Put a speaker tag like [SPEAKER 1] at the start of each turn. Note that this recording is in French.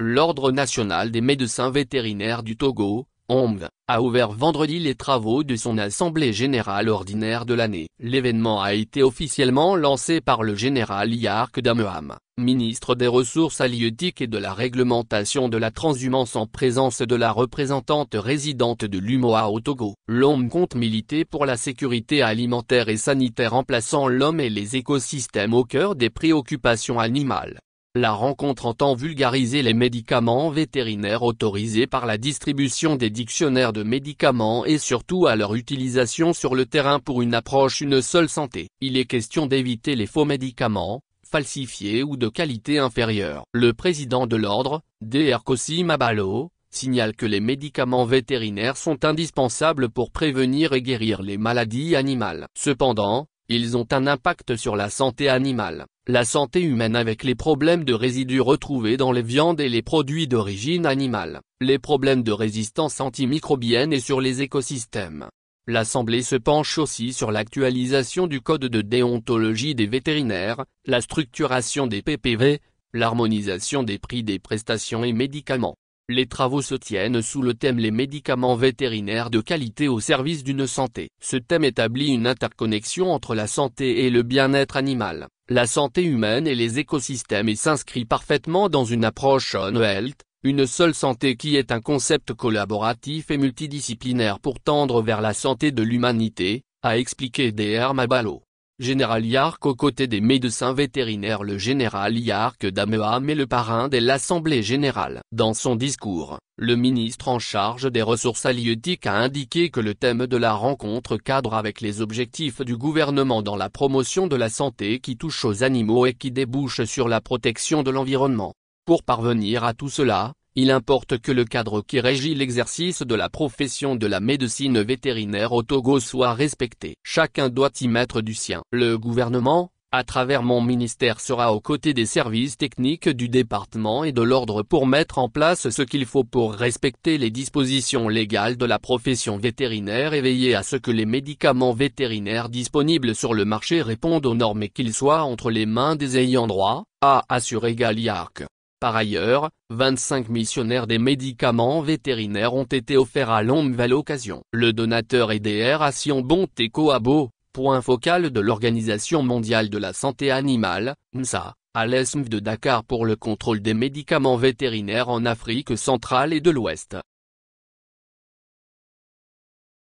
[SPEAKER 1] L'Ordre national des médecins vétérinaires du Togo, ONV, a ouvert vendredi les travaux de son assemblée générale ordinaire de l'année. L'événement a été officiellement lancé par le général Yark Dameham, ministre des Ressources halieutiques et de la Réglementation de la transhumance en présence de la représentante résidente de l'UMOA au Togo. L'ONV compte militer pour la sécurité alimentaire et sanitaire en plaçant l'homme et les écosystèmes au cœur des préoccupations animales. La rencontre entend vulgariser les médicaments vétérinaires autorisés par la distribution des dictionnaires de médicaments et surtout à leur utilisation sur le terrain pour une approche une seule santé. Il est question d'éviter les faux médicaments, falsifiés ou de qualité inférieure. Le président de l'ordre, Dr Kosi Mabalo, signale que les médicaments vétérinaires sont indispensables pour prévenir et guérir les maladies animales. Cependant, ils ont un impact sur la santé animale, la santé humaine avec les problèmes de résidus retrouvés dans les viandes et les produits d'origine animale, les problèmes de résistance antimicrobienne et sur les écosystèmes. L'Assemblée se penche aussi sur l'actualisation du code de déontologie des vétérinaires, la structuration des PPV, l'harmonisation des prix des prestations et médicaments. Les travaux se tiennent sous le thème Les médicaments vétérinaires de qualité au service d'une santé. Ce thème établit une interconnexion entre la santé et le bien-être animal, la santé humaine et les écosystèmes et s'inscrit parfaitement dans une approche One Health, une seule santé qui est un concept collaboratif et multidisciplinaire pour tendre vers la santé de l'humanité, a expliqué Dr Mabalo. Général Yark aux côtés des médecins vétérinaires. Le général Yark Dameham est le parrain de l'Assemblée générale. Dans son discours, le ministre en charge des ressources halieutiques a indiqué que le thème de la rencontre cadre avec les objectifs du gouvernement dans la promotion de la santé qui touche aux animaux et qui débouche sur la protection de l'environnement. Pour parvenir à tout cela, il importe que le cadre qui régit l'exercice de la profession de la médecine vétérinaire au Togo soit respecté. Chacun doit y mettre du sien. Le gouvernement, à travers mon ministère, sera aux côtés des services techniques du département et de l'ordre pour mettre en place ce qu'il faut pour respecter les dispositions légales de la profession vétérinaire et veiller à ce que les médicaments vétérinaires disponibles sur le marché répondent aux normes et qu'ils soient entre les mains des ayants droit, a assuré Yark. Par ailleurs, 25 missionnaires des médicaments vétérinaires ont été offerts à l'ONV à l'occasion. Le donateur est Dr Action Bonté Coabo, point focal de l'Organisation mondiale de la santé animale, (MSA), à l'ESMV de Dakar pour le contrôle des médicaments vétérinaires en Afrique centrale et de l'Ouest.